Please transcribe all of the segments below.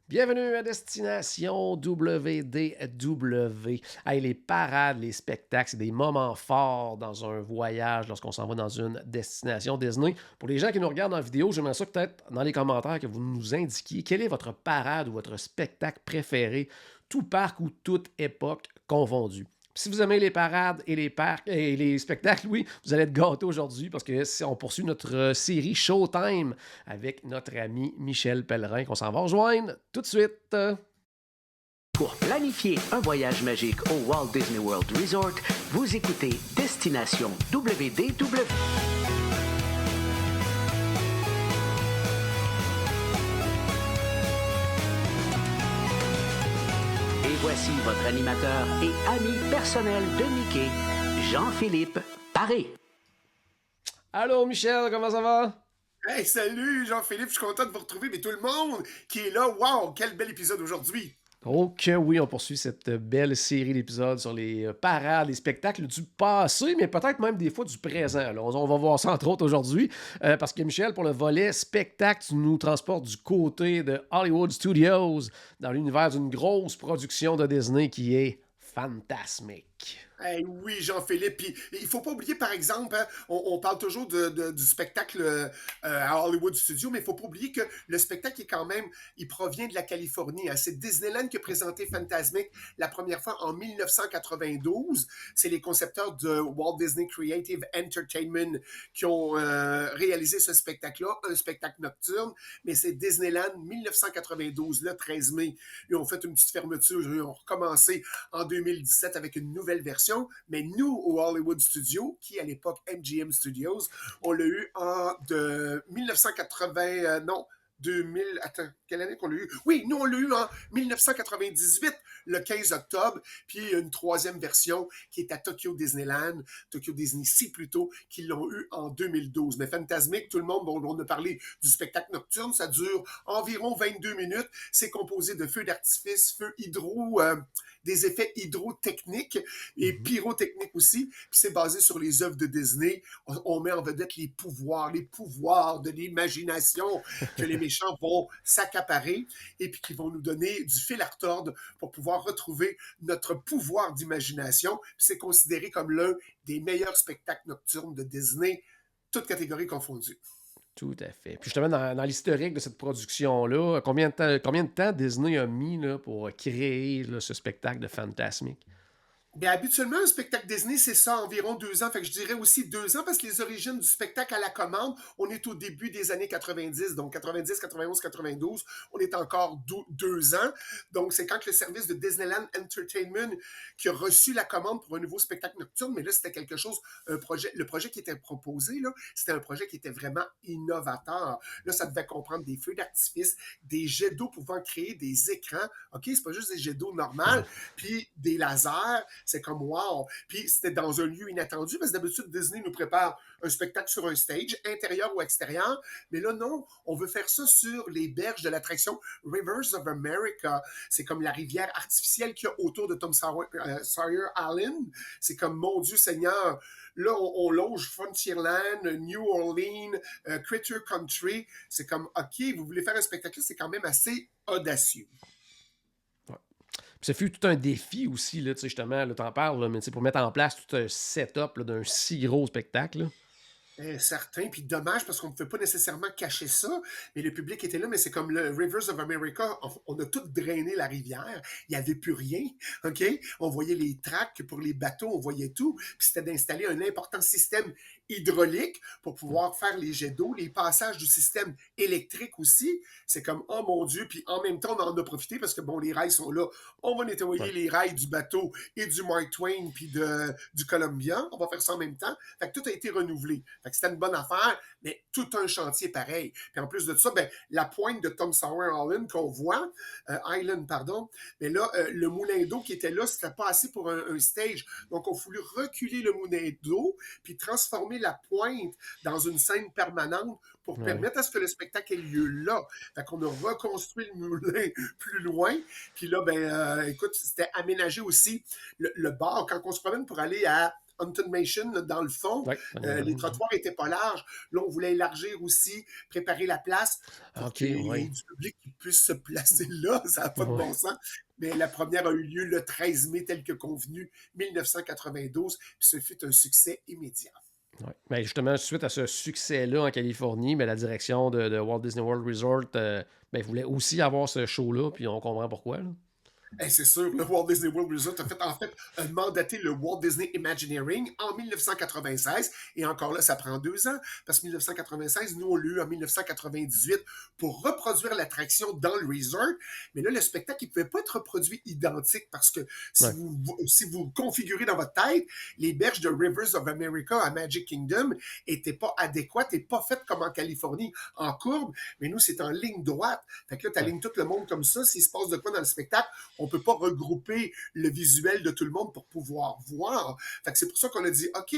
Bienvenue à Destination WDW. Hey, les parades, les spectacles, c'est des moments forts dans un voyage lorsqu'on s'en va dans une destination Disney. Pour les gens qui nous regardent en vidéo, j'aimerais ça peut-être dans les commentaires que vous nous indiquiez quelle est votre parade ou votre spectacle préféré, tout parc ou toute époque confondue. Si vous aimez les parades et les parcs et les spectacles, oui, vous allez être gâtés aujourd'hui parce que on poursuit notre série Showtime avec notre ami Michel Pellerin qu'on s'en va rejoindre tout de suite. Pour planifier un voyage magique au Walt Disney World Resort, vous écoutez Destination WDW. Et voici votre animateur et ami personnel de Mickey, Jean-Philippe Paré. Allô Michel, comment ça va? Hey, salut Jean-Philippe, je suis content de vous retrouver, mais tout le monde qui est là, wow, quel bel épisode aujourd'hui! Oh que oui, on poursuit cette belle série d'épisodes sur les parades, les spectacles du passé, mais peut-être même des fois du présent. Là. On va voir ça entre autres aujourd'hui, parce que Michel, pour le volet spectacle, tu nous transportes du côté de Hollywood Studios, dans l'univers d'une grosse production de Disney qui est fantasmique. Hey, oui, Jean-Philippe. Puis il faut pas oublier, par exemple, hein, on parle toujours du spectacle à Hollywood Studios, mais il faut pas oublier que le spectacle est quand même, il provient de la Californie. Hein. C'est Disneyland qui a présenté Fantasmic la première fois en 1992. C'est les concepteurs de Walt Disney Creative Entertainment qui ont réalisé ce spectacle-là, un spectacle nocturne, mais c'est Disneyland 1992, le 13 mai. Ils ont fait une petite fermeture, ils ont recommencé en 2017 avec une nouvelle version. Mais nous, au Hollywood Studios, qui à l'époque MGM Studios, on l'a eu de 1980, non, 2000, attends, quelle année qu'on l'a eu? Oui, nous, on l'a eu en 1998, le 15 octobre, puis une troisième version qui est à Tokyo Disneyland, Tokyo Disney Sea plutôt, qui l'ont eu en 2012. Mais Fantasmic, tout le monde, bon, on a parlé du spectacle nocturne, ça dure environ 22 minutes, c'est composé de feux d'artifice, feux hydro, des effets hydrotechniques et pyrotechniques aussi, puis c'est basé sur les œuvres de Disney. On met en vedette les pouvoirs de l'imagination que les méchants vont s'accaparer et puis qui vont nous donner du fil à retordre pour pouvoir retrouver notre pouvoir d'imagination. Puis c'est considéré comme l'un des meilleurs spectacles nocturnes de Disney, toutes catégories confondues. Tout à fait. Puis justement, dans l'historique de cette production-là, combien de temps Disney a mis là, pour créer là, ce spectacle de Fantasmic? Bien, habituellement, un spectacle Disney, c'est ça, environ 2 ans. Fait que je dirais aussi 2 ans parce que les origines du spectacle à la commande, on est au début des années 90, donc 90, 91, 92. On est encore 2 ans. Donc, c'est quand le service de Disneyland Entertainment qui a reçu la commande pour un nouveau spectacle nocturne. Mais là, c'était quelque chose, le projet qui était proposé, là, c'était un projet qui était vraiment innovateur. Là, ça devait comprendre des feux d'artifice, des jets d'eau pouvant créer des écrans. OK, c'est pas juste des jets d'eau normales, puis des lasers. C'est comme wow. Puis c'était dans un lieu inattendu parce que d'habitude, Disney nous prépare un spectacle sur un stage, intérieur ou extérieur. Mais là, non, on veut faire ça sur les berges de l'attraction Rivers of America. C'est comme la rivière artificielle qu'il y a autour de Tom Sawyer Island. C'est comme, mon Dieu Seigneur, là, on longe Frontierland, New Orleans, Critter Country. C'est comme, OK, vous voulez faire un spectacle, c'est quand même assez audacieux. Puis ça fut tout un défi aussi, là, justement, là, t'en parles, là, mais pour mettre en place tout un setup là, d'un si gros spectacle. Là. Certain, puis dommage parce qu'on ne pouvait pas nécessairement cacher ça, mais le public était là, mais c'est comme le Rivers of America, on a tout drainé la rivière, il n'y avait plus rien, OK? On voyait les tracks pour les bateaux, on voyait tout, puis c'était d'installer un important système hydraulique pour pouvoir faire les jets d'eau, les passages du système électrique aussi, c'est comme, oh mon Dieu, puis en même temps, on en a profité parce que, bon, les rails sont là, on va nettoyer les rails du bateau et du Mark Twain puis du Columbia, on va faire ça en même temps, fait que tout a été renouvelé. Fait que c'était une bonne affaire, mais tout un chantier pareil. Puis en plus de ça, ben, la pointe de Tom Sawyer Island qu'on voit, mais là, le moulin d'eau qui était là, c'était pas assez pour un stage. Donc, on a voulu reculer le moulin d'eau, puis transformer la pointe dans une scène permanente pour permettre à ce que le spectacle ait lieu là. Fait qu'on a reconstruit le moulin plus loin. Puis là, ben, écoute, c'était aménagé aussi le bar. Quand on se promène pour aller à Automation là, dans le fond. Ouais, Les trottoirs n'étaient pas larges. Là, on voulait élargir aussi, préparer la place pour OK, qu'il y ait ouais. du public qui puisse se placer là. Ça n'a pas de Ouais. bon sens. Mais la première a eu lieu le 13 mai, tel que convenu, 1992, puis ce fut un succès immédiat. Ouais. Ben, justement, suite à ce succès-là en Californie, ben, la direction de Walt Disney World Resort ben, voulait aussi avoir ce show-là, puis on comprend pourquoi. Là. Hey, c'est sûr, le Walt Disney World Resort a mandaté le Walt Disney Imagineering en 1996. Et encore là, ça prend 2 ans, parce que 1996, nous, on l'a eu en 1998 pour reproduire l'attraction dans le resort. Mais là, le spectacle, il ne pouvait pas être reproduit identique parce que Ouais. si vous configurez dans votre tête, les berges de Rivers of America à Magic Kingdom n'étaient pas adéquates et pas faites comme en Californie, en courbe. Mais nous, c'est en ligne droite. Fait que là, tu Ouais. alignes tout le monde comme ça. S'il se passe de quoi dans le spectacle, on ne peut pas regrouper le visuel de tout le monde pour pouvoir voir. Fait que c'est pour ça qu'on a dit, OK,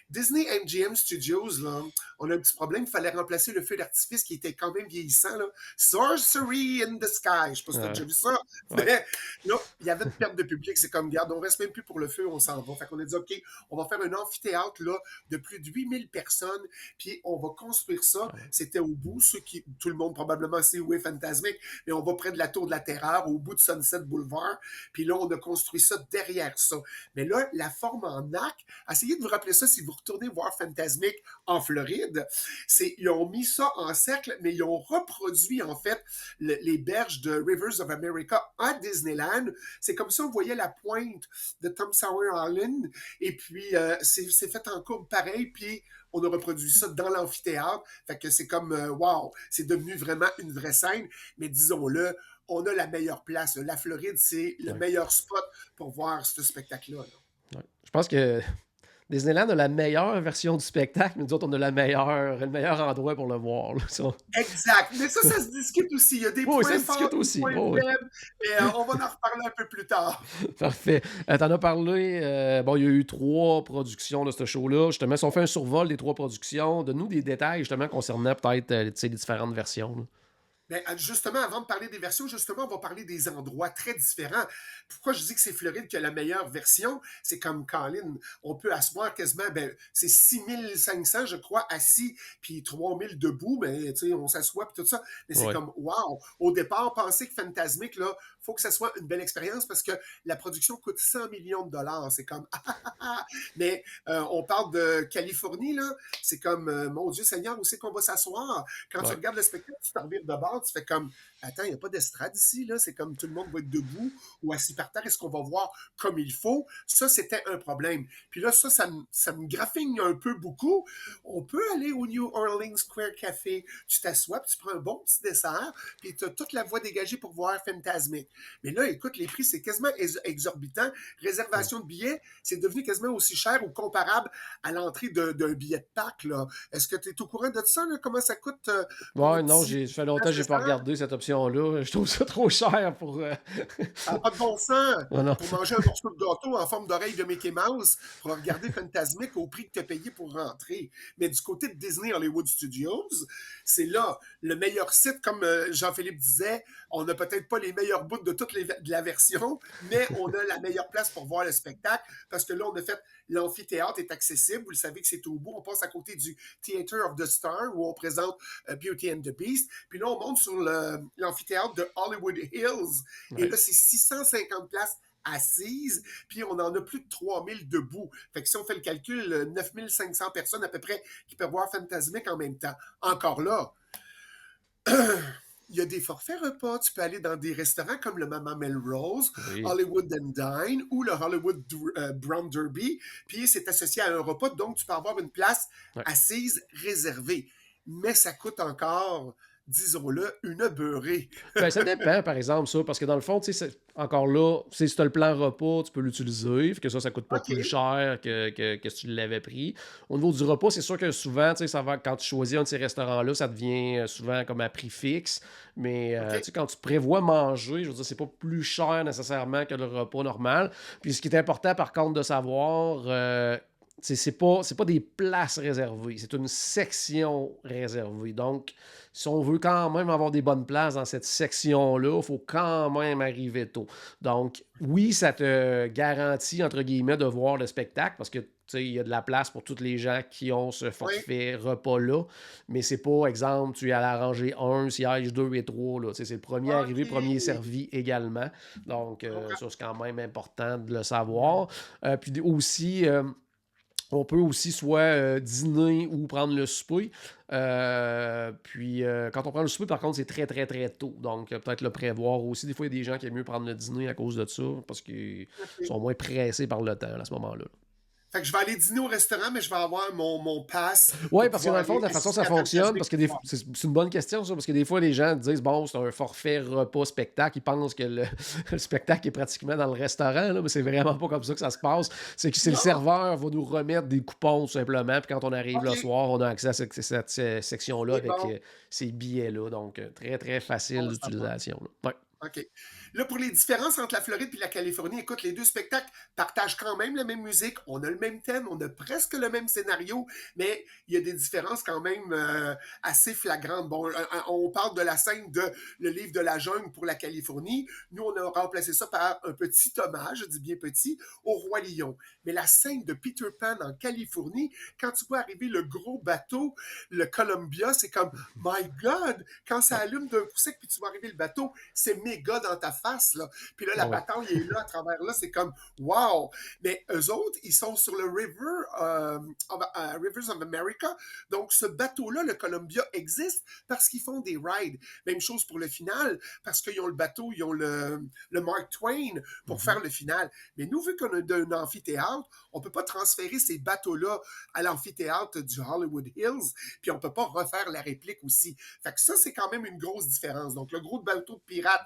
Disney MGM Studios, là, on a un petit problème. Il fallait remplacer le feu d'artifice qui était quand même vieillissant. Là. Sorcery in the Sky. Je ne sais pas si tu as déjà vu ça. Ouais. Mais là, il y avait une perte de public. C'est comme, garde, on ne reste même plus pour le feu, on s'en va. Fait qu'on a dit, OK, on va faire un amphithéâtre là, de plus de 8000 personnes. Puis on va construire ça. Ah ouais. C'était au bout, tout le monde probablement sait où est Fantasmic, mais on va près de la Tour de la Terreur, au bout de Sunset Boulevard. Puis là, on a construit ça derrière ça. Mais là, la forme en arc, essayez de vous rappeler ça si vous retournez voir Fantasmic en Floride. Ils ont mis ça en cercle, mais ils ont reproduit en fait les berges de Rivers of America à Disneyland. C'est comme ça on voyait la pointe de Tom Sawyer Island. Et puis, c'est fait en courbe pareil. Puis, on a reproduit ça dans l'amphithéâtre. Fait que c'est comme, wow, c'est devenu vraiment une vraie scène. Mais disons-le, on a la meilleure place. La Floride, c'est le Ouais. meilleur spot pour voir ce spectacle-là. Là. Ouais. Je pense que Disneyland a la meilleure version du spectacle, mais nous autres, on a le meilleur endroit pour le voir. Là, ça. Exact. Mais ça se discute aussi. Il y a des Oui, ça points se forts, discute des aussi. points Oh, oui. faibles. Et on va en reparler un peu plus tard. Parfait. T'en as parlé. Bon, il y a eu 3 productions de ce show-là. Justement, si on fait un survol des 3 productions, donne-nous des détails justement concernant peut-être les différentes versions. Là. Ben, justement, avant de parler des versions, justement, on va parler des endroits très différents. Pourquoi je dis que c'est Floride qui a la meilleure version? C'est comme Colin, on peut asseoir quasiment, c'est 6500, je crois, assis, puis 3000 debout, tu sais, on s'assoit, puis tout ça. Mais c'est Ouais. comme, wow! Au départ, penser que Fantasmic, là, faut que ça soit une belle expérience parce que la production coûte 100 millions de dollars. C'est comme, mais on parle de Californie, là, c'est comme, mon Dieu Seigneur, où c'est qu'on va s'asseoir? Quand tu Ouais. regardes le spectacle, tu t'en revires de bord, tu fais comme, attends, il n'y a pas d'estrade ici, là, c'est comme tout le monde va être debout ou assis par terre, est-ce qu'on va voir comme il faut? Ça, c'était un problème. Puis là, ça me graffigne un peu beaucoup. On peut aller au New Orleans Square Café, tu t'assois, puis tu prends un bon petit dessert, puis tu as toute la voie dégagée pour voir Fantasmic. Mais là, écoute, les prix, c'est quasiment exorbitant. Réservation de billets, c'est devenu quasiment aussi cher ou comparable à l'entrée d'un billet de Pâques, là. Est-ce que tu es au courant de ça, là? Comment ça coûte pour Ouais, un non, petit ça fait longtemps que j'ai pas regardé cette option-là. Je trouve ça trop cher pour. Ça n'a pas de bon sens Oh non. pour manger un morceau de gâteau en forme d'oreille de Mickey Mouse pour regarder Fantasmic au prix que tu as payé pour rentrer. Mais du côté de Disney Hollywood Studios, c'est là le meilleur site, comme Jean-Philippe disait. On n'a peut-être pas les meilleurs bouts de toute de la version, mais on a la meilleure place pour voir le spectacle parce que là, on a fait l'amphithéâtre est accessible. Vous le savez que c'est au bout. On passe à côté du Theater of the Star où on présente Beauty and the Beast. Puis là, on monte sur l'amphithéâtre de Hollywood Hills. Et là, c'est 650 places assises, puis on en a plus de 3000 debout. Fait que si on fait le calcul, 9500 personnes à peu près qui peuvent voir Fantasmic en même temps. Encore là, il y a des forfaits repas. Tu peux aller dans des restaurants comme le Mama Melrose, Oui. Hollywood and Dine ou le Hollywood Brown Derby. Puis c'est associé à un repas, donc tu peux avoir une place assise réservée. Mais ça coûte encore, disons-le, une beurrée. Ben, ça dépend, par exemple, ça, parce que dans le fond, tu sais, encore là, si tu as le plan repas, tu peux l'utiliser, fait que ça coûte pas OK. plus cher que si tu l'avais pris. Au niveau du repas, c'est sûr que souvent, tu sais, ça va, quand tu choisis un de ces restaurants-là, ça devient souvent comme à prix fixe, mais OK. tu sais, quand tu prévois manger, je veux dire, c'est pas plus cher nécessairement que le repas normal. Puis ce qui est important, par contre, de savoir, c'est pas des places réservées, c'est une section réservée. Donc, si on veut quand même avoir des bonnes places dans cette section-là, il faut quand même arriver tôt. Donc, oui, ça te garantit, entre guillemets, de voir le spectacle parce que, tu sais, il y a de la place pour tous les gens qui ont ce Oui, forfait repas-là. Mais c'est pas, exemple, tu es à la rangée 1, siège 2 et 3. Là. Tu sais, c'est le premier arrivé, premier OK, servi également. Donc, je comprends. ça, c'est quand même important de le savoir. Puis aussi, on peut aussi soit dîner ou prendre le souper. Quand on prend le souper, par contre, c'est très, très, très tôt. Donc, peut-être le prévoir aussi. Des fois, il y a des gens qui aiment mieux prendre le dîner à cause de ça parce qu'ils OK. sont moins pressés par le temps à ce moment-là. Fait que je vais aller dîner au restaurant, mais je vais avoir mon pass Oui, pour parce que pouvoir dans le fond, aller de la façon dont ça assister à fonctionne, Fantasmic parce que le soir. c'est une bonne question, ça, parce que des fois, les gens disent, bon, c'est un forfait repas-spectacle. Ils pensent que le spectacle est pratiquement dans le restaurant, là, mais c'est vraiment pas comme ça que ça se passe. C'est que c'est le Non? serveur va nous remettre des coupons, tout simplement. Puis quand on arrive le OK. soir, on a accès à cette section-là C'est avec bon. ces billets-là. Donc, très, très facile Bon à savoir. d'utilisation. Là. Ouais. OK. Là, pour les différences entre la Floride et la Californie, écoute, les deux spectacles partagent quand même la même musique, on a le même thème, on a presque le même scénario, mais il y a des différences quand même assez flagrantes. Bon, on parle de la scène de Le Livre de la Jungle pour la Californie. Nous, on a remplacé ça par un petit hommage, je dis bien petit, au Roi Lion. Mais la scène de Peter Pan en Californie, quand tu vois arriver le gros bateau, le Columbia, c'est comme, My God, quand ça Ouais. allume d'un coup sec, puis tu vois arriver le bateau, c'est méga dans ta face, là. Puis là, la Ouais. bataille est là, à travers là, c'est comme, wow! Mais eux autres, ils sont sur le Rivers of America. Donc, ce bateau-là, le Columbia, existe parce qu'ils font des rides. Même chose pour le final, parce qu'ils ont le bateau, ils ont le Mark Twain pour Mhm. faire le final. Mais nous, vu qu'on a un amphithéâtre, on ne peut pas transférer ces bateaux-là à l'amphithéâtre du Hollywood Hills, puis on ne peut pas refaire la réplique aussi. Fait que ça, c'est quand même une grosse différence. Donc, le gros bateau de pirates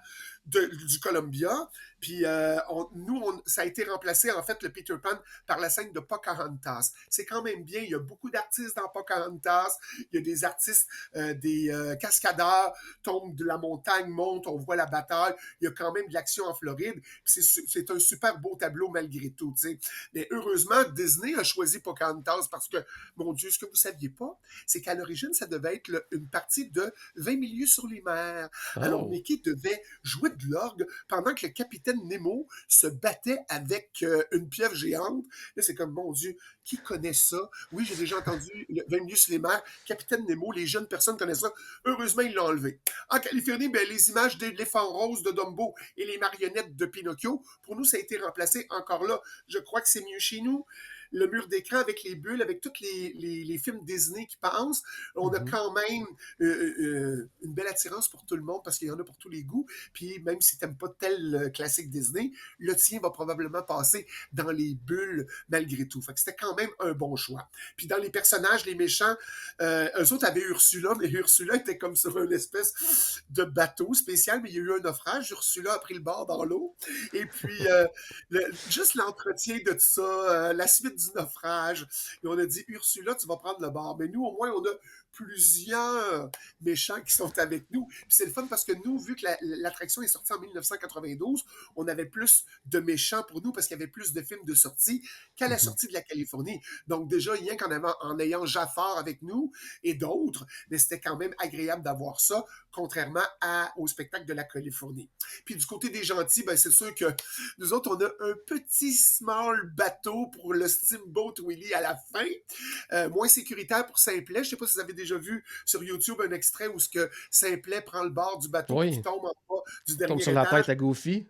du Columbia, puis ça a été remplacé, en fait, le Peter Pan, par la scène de Pocahontas. C'est quand même bien, il y a beaucoup d'artistes dans Pocahontas, il y a des artistes, des cascadeurs, tombent de la montagne, montent, on voit la bataille, il y a quand même de l'action en Floride, c'est un super beau tableau malgré tout, tu sais. Mais heureusement, Disney a choisi Pocahontas parce que, mon Dieu, ce que vous ne saviez pas, c'est qu'à l'origine, ça devait être une partie de 20 milieux sur les mers. Alors, Oh. Mickey devait jouer de l'orgue pendant que le capitaine Nemo se battait avec une pieuvre géante. Là, c'est comme, mon Dieu, qui connaît ça? Oui, j'ai déjà entendu 20 milieux sur les mers, capitaine Nemo, les jeunes personnes connaissent ça. Heureusement, ils l'ont enlevé. En Californie, ben, les images de l'éléphant rose de Dumbo et les marionnettes de Pinocchio, pour nous, ça a été remplacé encore là. Je crois que c'est mieux chez nous. Le mur d'écran avec les bulles, avec tous les films Disney qui passent, on a Mhm. quand même une belle attirance pour tout le monde parce qu'il y en a pour tous les goûts. Puis même si tu n'aimes pas tel classique Disney, le tien va probablement passer dans les bulles malgré tout. Fait que c'était quand même un bon choix. Puis dans les personnages, les méchants, eux autres avaient Ursula, mais Ursula était comme sur une espèce de bateau spécial, mais il y a eu un naufrage. Ursula a pris le bord dans l'eau. Et puis, juste l'entretien de tout ça, la suite du naufrage. Et on a dit, Ursula, tu vas prendre le bord. Mais nous, au moins, on a plusieurs méchants qui sont avec nous. Puis c'est le fun parce que nous, vu que l'attraction est sortie en 1992, on avait plus de méchants pour nous parce qu'il y avait plus de films de sortie qu'à la Mhm. sortie de la Californie. Donc déjà, rien en ayant Jafar avec nous et d'autres, mais c'était quand même agréable d'avoir ça, contrairement au spectacle de la Californie. Puis du côté des gentils, ben, c'est sûr que nous autres, on a un petit small bateau pour le Steamboat Willie à la fin, moins sécuritaire pour Simplet. Je ne sais pas si vous avez déjà vu sur YouTube un extrait où ce que Simplet prend le bord du bateau puis qui Oui, tombe en bas du tombe dernier sur la étage. tête à Goofy.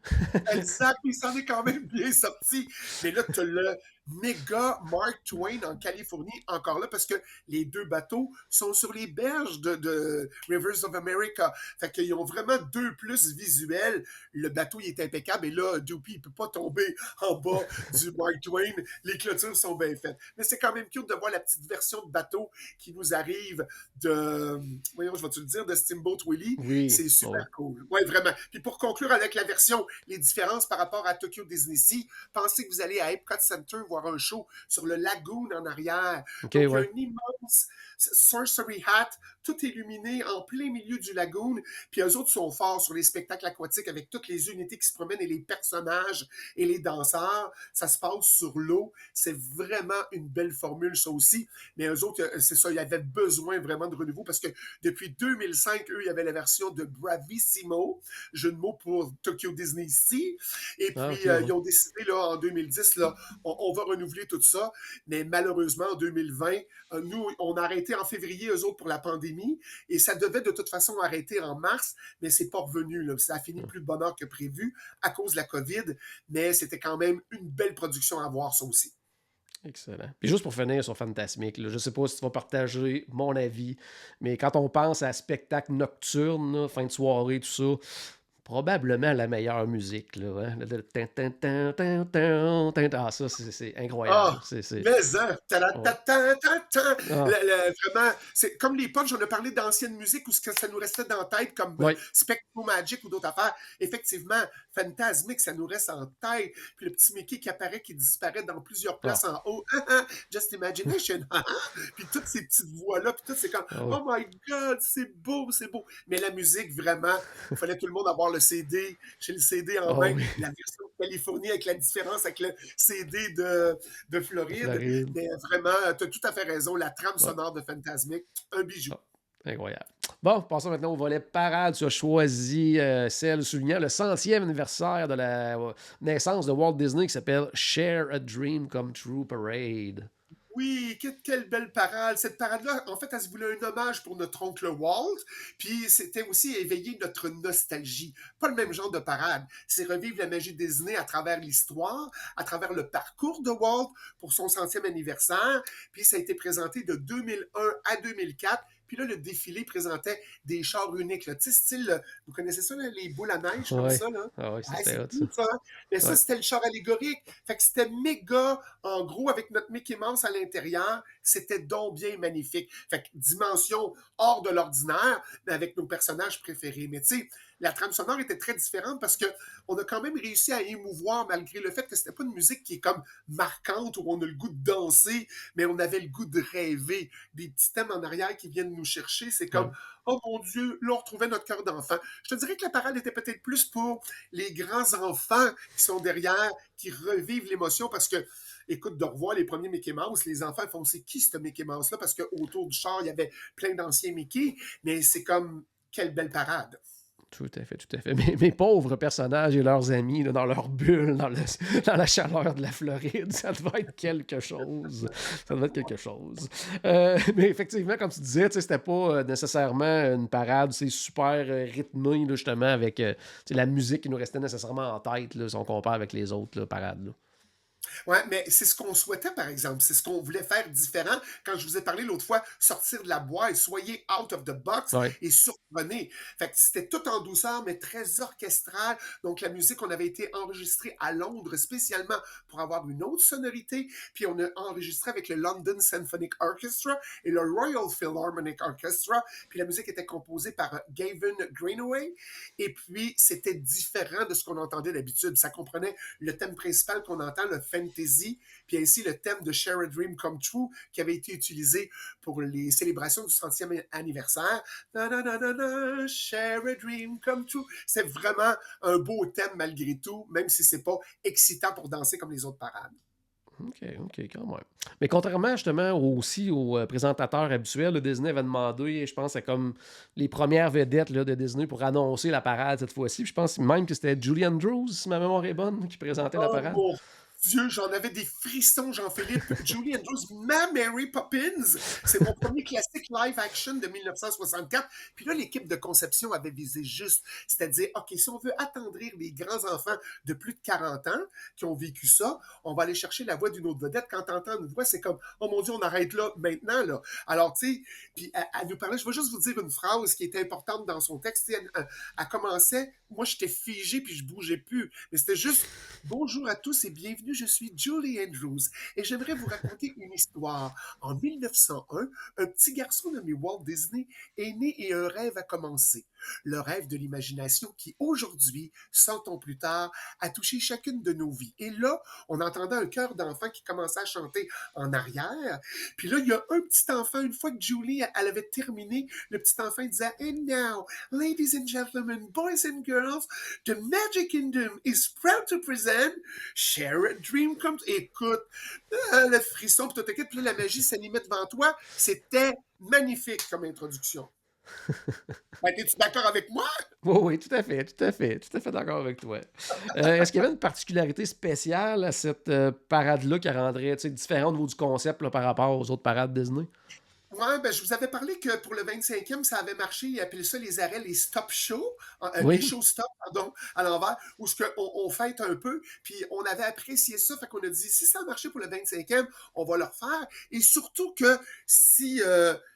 Exact, il s'en est quand même bien sorti. Mais là, tu as le méga Mark Twain en Californie, encore là, parce que les deux bateaux sont sur les berges de Rivers of America. Fait qu'ils ont vraiment deux plus visuels. Le bateau, il est impeccable. Et là, Doopy, il peut pas tomber en bas du Mark Twain. Les clôtures sont bien faites. Mais c'est quand même cute de voir la petite version de bateau qui nous arrive voyons, je vais te le dire, de Steamboat Willie. Oui. C'est Ouais. super cool. Ouais, vraiment. Puis pour conclure avec la version, les différences par rapport à Tokyo Disney Sea, pensez que vous allez à Epcot Center voir voir un show sur le lagoon en arrière. OK, Donc, il y a ouais. un immense sorcery hat, tout illuminé en plein milieu du lagoon. Puis eux autres sont forts sur les spectacles aquatiques avec toutes les unités qui se promènent et les personnages et les danseurs. Ça se passe sur l'eau. C'est vraiment une belle formule, ça aussi. Mais eux autres, c'est ça, ils avaient besoin vraiment de renouveau parce que depuis 2005, eux, il y avait la version de Bravissimo, jeu de mots pour Tokyo Disney Sea. Et Ah, puis, OK, ouais. ils ont décidé, là, en 2010, là, on va renouveler tout ça. Mais malheureusement, en 2020, nous, on a arrêté en février, eux autres, pour la pandémie. Et ça devait de toute façon arrêter en mars, mais c'est pas revenu. Là. Ça a fini plus de bonne heure que prévu à cause de la COVID. Mais c'était quand même une belle production à voir, ça aussi. Excellent. Puis juste pour finir sur Fantasmic, là, je sais pas si tu vas partager mon avis, mais quand on pense à spectacle nocturne, là, fin de soirée, tout ça, probablement la meilleure musique. Là, hein? Ah, ça, c'est incroyable. Ah, mais hein, Ouais. Ah, vraiment, c'est comme les potes, j'en ai parlé d'anciennes musiques où ça nous restait dans la tête, comme ouais. Spectro Magic ou d'autres affaires. Effectivement, Fantasmic, ça nous reste en tête. Puis le petit Mickey qui apparaît, qui disparaît dans plusieurs places Ah, en haut. Just Imagination. Puis toutes ces petites voix-là, puis tout, c'est comme, ah oui. oh my God, c'est beau, c'est beau. Mais la musique, vraiment, il fallait tout le monde avoir le CD, chez le CD en Ah main, oui. la version de Californie avec la différence avec le CD de Floride. Floride. Mais vraiment, tu as tout à fait raison. La trame Ouais. sonore de Fantasmic, un bijou. Ah, incroyable. Bon, passons maintenant au volet parade. Tu as choisi celle soulignant le 100e anniversaire de la naissance de Walt Disney qui s'appelle Share a Dream Come True Parade. Oui, quelle belle parade. Cette parade-là, en fait, elle se voulait un hommage pour notre oncle Walt, puis c'était aussi éveiller notre nostalgie. Pas le même genre de parade. C'est revivre la magie de Disney à travers l'histoire, à travers le parcours de Walt pour son 100e anniversaire, puis ça a été présenté de 2001 à 2004. Puis là, le défilé présentait des chars uniques. Là. Tu sais, style, vous connaissez ça, là, les boules à neige comme Ouais. ça? Là? Ah ouais, Ah, c'était c'est hot, ça. cool, ça. Hein? Mais ça, Ouais. c'était le char allégorique. Fait que c'était méga, en gros, avec notre Mickey Mouse à l'intérieur. C'était donc bien magnifique. Fait que dimension hors de l'ordinaire, mais avec nos personnages préférés. Mais tu sais, la trame sonore était très différente parce que on a quand même réussi à émouvoir malgré le fait que c'était pas une musique qui est comme marquante où on a le goût de danser, mais on avait le goût de rêver. Des petits thèmes en arrière qui viennent nous chercher, c'est Ouais. comme oh mon Dieu, là on retrouvait notre cœur d'enfant. Je te dirais que la parade était peut-être plus pour les grands enfants qui sont derrière, qui revivent l'émotion parce que écoute, de revoir les premiers Mickey Mouse, les enfants font c'est qui ce Mickey Mouse-là? Parce qu'autour du char, il y avait plein d'anciens Mickey, mais c'est comme quelle belle parade. Tout à fait, tout à fait. Mes pauvres personnages et leurs amis, là, dans leur bulle, dans la chaleur de la Floride, ça devait être quelque chose. Ça devait être quelque chose. Mais effectivement, comme tu disais, tu sais, c'était pas nécessairement une parade, c'est super rythmé, là, justement, avec tu sais, la musique qui nous restait nécessairement en tête, là, si on compare avec les autres là, parades. Là. Ouais, mais c'est ce qu'on souhaitait, par exemple. C'est ce qu'on voulait faire différent. Quand je vous ai parlé l'autre fois, sortir de la boîte, soyez out of the box Ouais. et surprenez. Fait que c'était tout en douceur, mais très orchestral. Donc, la musique, on avait été enregistrée à Londres spécialement pour avoir une autre sonorité. Puis, on a enregistré avec le London Symphonic Orchestra et le Royal Philharmonic Orchestra. Puis, la musique était composée par Gavin Greenaway. Et puis, c'était différent de ce qu'on entendait d'habitude. Ça comprenait le thème principal qu'on entend, le fantasy, puis ainsi le thème de Share a Dream Come True qui avait été utilisé pour les célébrations du 30e anniversaire. Na, na, na, na, na, Share a Dream Come True. C'est vraiment un beau thème malgré tout, même si c'est pas excitant pour danser comme les autres parades. OK, OK, quand même. Mais contrairement justement aussi aux présentateurs habituels, là, Disney avait demandé, je pense, à comme les premières vedettes là, de Disney pour annoncer la parade cette fois-ci. Puis je pense même que c'était Julie Andrews, si ma mémoire est bonne, qui présentait la Oh parade. mon Dieu, j'en avais des frissons, Jean-Philippe. Julie Andrews, ma Mary Poppins. C'est mon premier classique live action de 1964. Puis là, l'équipe de conception avait visé juste. C'est-à-dire, OK, si on veut attendrir les grands-enfants de plus de 40 ans qui ont vécu ça, on va aller chercher la voix d'une autre vedette. Quand t'entends une voix, c'est comme, oh mon Dieu, on arrête là, maintenant, là. Alors, tu sais, puis elle nous parlait, je vais juste vous dire une phrase qui était importante dans son texte. Elle commençait, moi, j'étais figé puis je bougeais plus. Mais c'était juste, bonjour à tous et bienvenue bienvenue, je suis Julie Andrews et j'aimerais vous raconter une histoire. En 1901, un petit garçon nommé Walt Disney est né et un rêve a commencé. Le rêve de l'imagination qui, aujourd'hui, 100 ans plus tard, a touché chacune de nos vies. Et là, on entendait un chœur d'enfant qui commençait à chanter en arrière. Puis là, il y a un petit enfant, une fois que Julie, elle avait terminé, le petit enfant disait « And now, ladies and gentlemen, boys and girls, the Magic Kingdom is proud to present Share a Dream Come True. » Écoute, le frisson, puis tout écoute, puis là, la magie s'animait devant toi. C'était magnifique comme introduction. Ben, es-tu d'accord avec moi? Oui, oui, tout à fait, tout à fait, tout à fait d'accord avec toi. Est-ce qu'il y avait une particularité spéciale à cette parade-là qui rendrait différente au niveau du concept là, par rapport aux autres parades Disney? Ouais, ben, je vous avais parlé que pour le 25e, ça avait marché. Ils appelaient ça les arrêts, les stop shows, les Oui, shows stop, pardon, à l'envers, où on fête un peu. Puis on avait apprécié ça. Fait qu'on a dit, si ça a marché pour le 25e, on va le refaire. Et surtout que si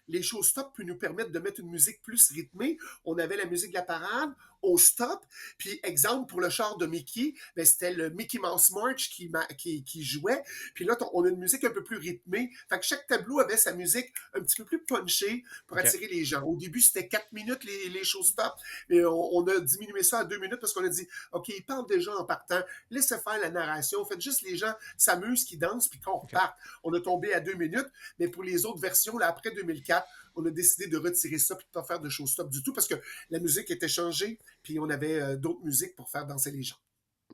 les shows stop peuvent nous permettre de mettre une musique plus rythmée, on avait la musique de la parade au stop. Puis, exemple, pour le char de Mickey, ben, c'était le Mickey Mouse March qui jouait. Puis là, on a une musique un peu plus rythmée. Fait que chaque tableau avait sa musique un petit peu plus punchée pour OK. attirer les gens. Au début, c'était 4 minutes les shows stop. Mais on a diminué ça à 2 minutes parce qu'on a dit, OK, ils parlent déjà en partant. Laissez faire la narration. Faites juste les gens s'amusent, qu'ils dansent, puis qu'on OK. reparte. On a tombé à 2 minutes. Mais pour les autres versions, là, après 2004, on a décidé de retirer ça et de ne pas faire de show stop du tout parce que la musique était changée puis on avait d'autres musiques pour faire danser les gens.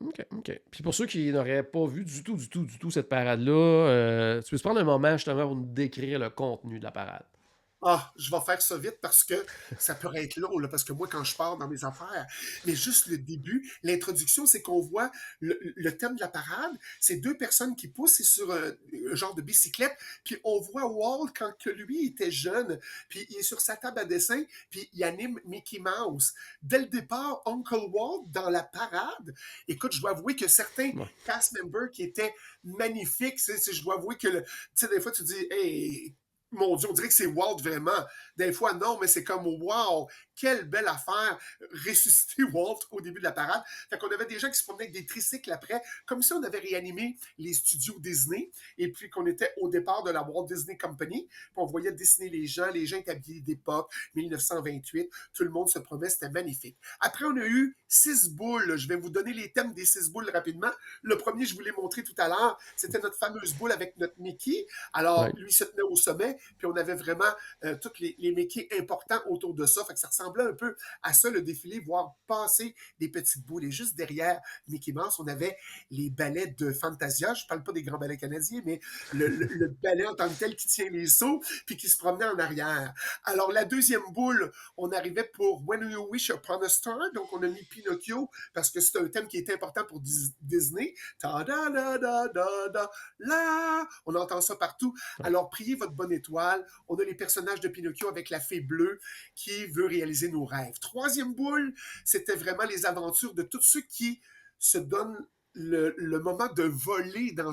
OK, OK. Puis pour ceux qui n'auraient pas vu du tout cette parade-là, tu peux te prendre un moment justement pour nous décrire le contenu de la parade. Ah, je vais faire ça vite parce que ça peut être long, là, parce que moi, quand je pars dans mes affaires, mais juste le début, l'introduction, c'est qu'on voit le thème de la parade, c'est deux personnes qui poussent, c'est sur un genre de bicyclette, puis on voit Walt quand que lui était jeune, puis il est sur sa table à dessin, puis il anime Mickey Mouse. Dès le départ, Uncle Walt dans la parade, écoute, je dois avouer que certains Ouais. cast members qui étaient magnifiques, je dois avouer que, tu sais, des fois, tu dis, hey, mon Dieu, on dirait que c'est Walt vraiment. Des fois, non, mais c'est comme wow, quelle belle affaire, ressusciter Walt au début de la parade. Fait qu'on avait des gens qui se promenaient avec des tricycles après, comme si on avait réanimé les studios Disney, et puis qu'on était au départ de la Walt Disney Company, puis on voyait dessiner les gens étaient habillés d'époque, 1928, tout le monde se promet, c'était magnifique. Après, on a eu 6 boules. Je vais vous donner les thèmes des 6 boules rapidement. Le premier, je vous l'ai montré tout à l'heure, c'était notre fameuse boule avec notre Mickey. Alors, Ouais. lui se tenait au sommet, puis on avait vraiment tous les Mickey importants autour de ça. Fait que ça ressemblait un peu à ça, le défilé, voir passer des petites boules. Et juste derrière Mickey Mouse, on avait les ballets de Fantasia. Je parle pas des grands ballets canadiens, mais le ballet en tant que tel qui tient les sauts, puis qui se promenait en arrière. Alors, la deuxième boule, on arrivait pour When You Wish Upon a Star. Donc, on a mis Pinocchio, parce que c'est un thème qui est important pour Disney. Ta da da da da da la. On entend ça partout. Ouais. Alors, priez votre bonne étoile. On a les personnages de Pinocchio avec la fée bleue qui veut réaliser nos rêves. Troisième boule, c'était vraiment les aventures de tous ceux qui se donnent le moment de voler dans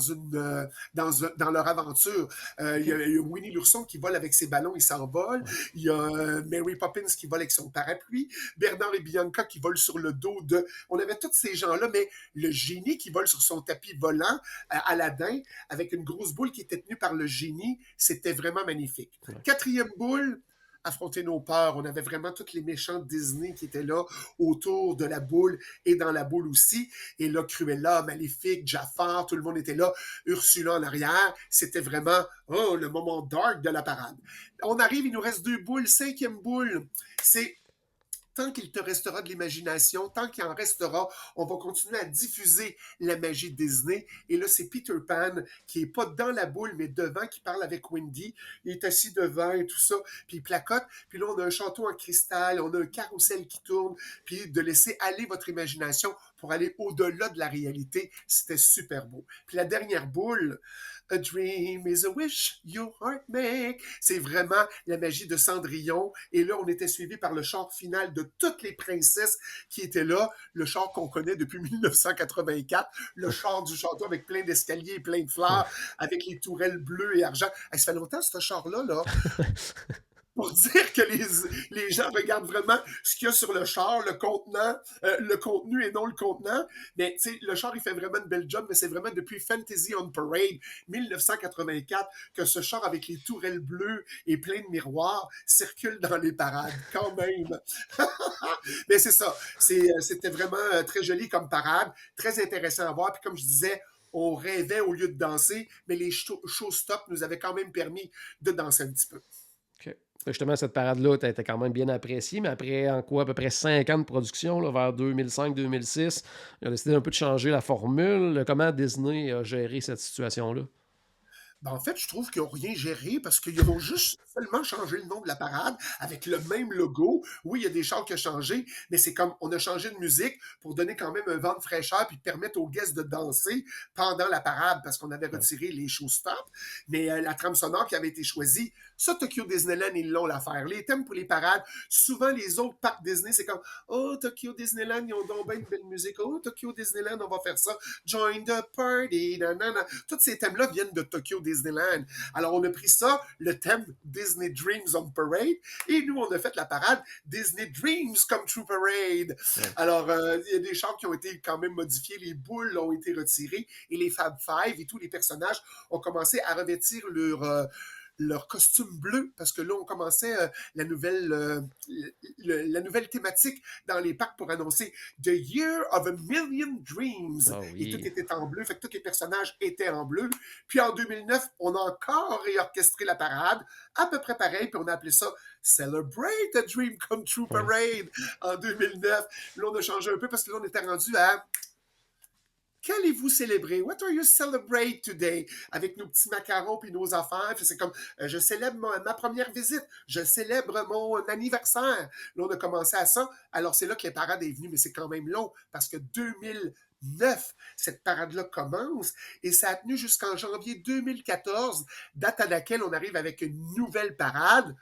leur aventure. Il y a Winnie l'ourson qui vole avec ses ballons, il s'envole. Ouais. Il y a Mary Poppins qui vole avec son parapluie. Bernard et Bianca qui volent sur le dos de... On avait tous ces gens-là, mais le génie qui vole sur son tapis volant, Aladdin, avec une grosse boule qui était tenue par le génie, c'était vraiment magnifique. Ouais. Quatrième boule, affronter nos peurs. On avait vraiment tous les méchants Disney qui étaient là autour de la boule et dans la boule aussi. Et là, Cruella, Maléfique, Jafar, tout le monde était là. Ursula en arrière. C'était vraiment le moment dark de la parade. On arrive, il nous reste 2 boules. 5e boule, c'est tant qu'il te restera de l'imagination, tant qu'il en restera, on va continuer à diffuser la magie de Disney. Et là, c'est Peter Pan qui est pas dans la boule, mais devant, qui parle avec Wendy. Il est assis devant et tout ça, puis il placote. Puis là, on a un château en cristal, on a un carrousel qui tourne, puis de laisser aller votre imagination pour aller au-delà de la réalité. C'était super beau. Puis la dernière boule, A dream is a wish your heart make. C'est vraiment la magie de Cendrillon. Et là, on était suivi par le char final de toutes les princesses qui étaient là. Le char qu'on connaît depuis 1984. Le char du château avec plein d'escaliers et plein de fleurs, avec les tourelles bleues et argent. Ça fait longtemps, ce char-là, là. pour dire que les gens regardent vraiment ce qu'il y a sur le char, le contenu et non le contenant. Mais tu sais, le char, il fait vraiment une belle job, mais c'est vraiment depuis Fantasy on Parade 1984 que ce char avec les tourelles bleues et plein de miroirs circule dans les parades, quand même. Mais c'est ça. C'était vraiment très joli comme parade, très intéressant à voir. Puis comme je disais, on rêvait au lieu de danser, mais les show-stop nous avaient quand même permis de danser un petit peu. OK. Justement, cette parade-là, tu été quand même bien appréciée, mais après, en quoi, à peu près 5 ans de production, là, vers 2005-2006, ils ont décidé un peu de changer la formule. Comment Disney a géré cette situation-là? Ben, en fait, je trouve qu'ils n'ont rien géré parce qu'ils ont juste seulement changé le nom de la parade avec le même logo. Oui, il y a des chars qui ont changé, mais c'est comme on a changé de musique pour donner quand même un vent de fraîcheur puis permettre aux guests de danser pendant la parade parce qu'on avait retiré les showstops. Mais la trame sonore qui avait été choisie, ça, Tokyo Disneyland, ils l'ont l'affaire. Les thèmes pour les parades, souvent les autres parcs Disney, c'est comme oh, Tokyo Disneyland, ils ont donc bien une belle musique. Oh, Tokyo Disneyland, on va faire ça. Join the party. Nanana. Tous ces thèmes-là viennent de Tokyo Disneyland. Alors, on a pris ça, le thème Disney Dreams on Parade, et nous, on a fait la parade Disney Dreams Come True Parade. Ouais. Alors, il y a des chars qui ont été quand même modifiés, les boules ont été retirées, et les Fab Five et tous les personnages ont commencé à revêtir leur costume bleu, parce que là, on commençait la nouvelle thématique dans les parcs pour annoncer The Year of a Million Dreams. Oh, oui. Et tout était en bleu, fait que tous les personnages étaient en bleu. Puis en 2009, on a encore réorchestré la parade, à peu près pareil, puis on a appelé ça Celebrate a Dream Come True Parade en 2009. Là, on a changé un peu parce que là, on était rendu à qu'allez-vous célébrer? What are you celebrate today? Avec nos petits macarons puis nos affaires. Puis c'est comme, je célèbre ma première visite. Je célèbre mon anniversaire. Là, on a commencé à ça. Alors, c'est là que les parades est venue, mais c'est quand même long parce que 2009, cette parade-là commence et ça a tenu jusqu'en janvier 2014, date à laquelle on arrive avec une nouvelle parade.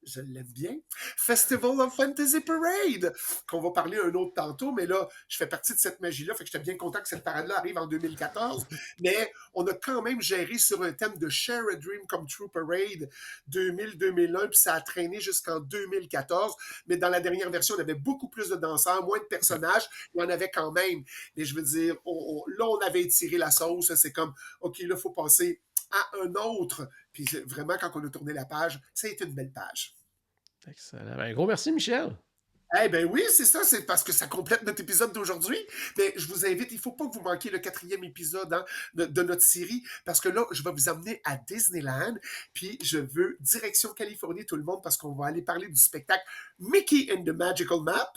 Je l'aime bien. Festival of Fantasy Parade, qu'on va parler un autre tantôt, mais là, je fais partie de cette magie-là, fait que j'étais bien content que cette parade-là arrive en 2014, mais on a quand même géré sur un thème de Share a Dream Come True Parade 2000-2001, puis ça a traîné jusqu'en 2014, mais dans la dernière version, on avait beaucoup plus de danseurs, moins de personnages, il y en avait quand même, mais je veux dire, là, on avait étiré la sauce, c'est comme, OK, là, il faut passer à un autre, puis vraiment, quand on a tourné la page, ça a été une belle page. Excellent. Un gros merci, Michel. Eh bien oui, c'est ça, c'est parce que ça complète notre épisode d'aujourd'hui. Mais je vous invite, il ne faut pas que vous manquiez le 4e épisode de notre série, parce que là, je vais vous emmener à Disneyland, puis je veux direction Californie tout le monde, parce qu'on va aller parler du spectacle Mickey and the Magical Map.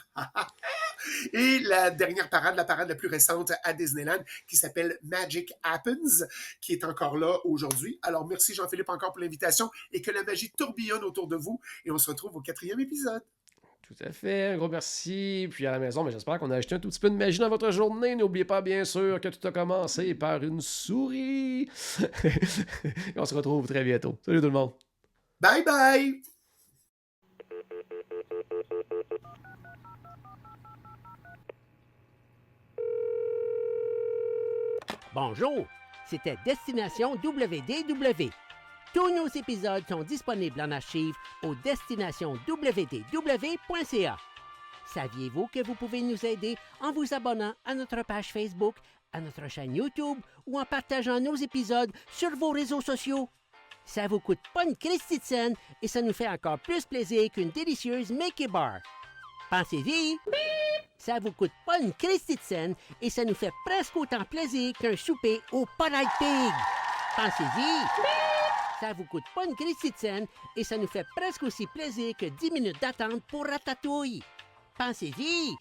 Et la dernière parade, la parade la plus récente à Disneyland, qui s'appelle Magic Happens, qui est encore là aujourd'hui. Alors merci Jean-Philippe encore pour l'invitation, et que la magie tourbillonne autour de vous, et on se retrouve au 4e épisode. Tout à fait, un gros merci. Puis à la maison, mais j'espère qu'on a ajouté un tout petit peu de magie dans votre journée. N'oubliez pas, bien sûr, que tout a commencé par une souris. Et on se retrouve très bientôt. Salut tout le monde. Bye bye. Bonjour, c'était Destination WDW. Tous nos épisodes sont disponibles en archive au destinationwdw.ca. Saviez-vous que vous pouvez nous aider en vous abonnant à notre page Facebook, à notre chaîne YouTube ou en partageant nos épisodes sur vos réseaux sociaux? Ça vous coûte pas une christie de scène et ça nous fait encore plus plaisir qu'une délicieuse Mickey Bar. Pensez-y! Ça vous coûte pas une christie de scène et ça nous fait presque autant plaisir qu'un souper au Polite Pig. Pensez-y! Ça vous coûte pas une christie de scène et ça nous fait presque aussi plaisir que 10 minutes d'attente pour Ratatouille. Pensez-y!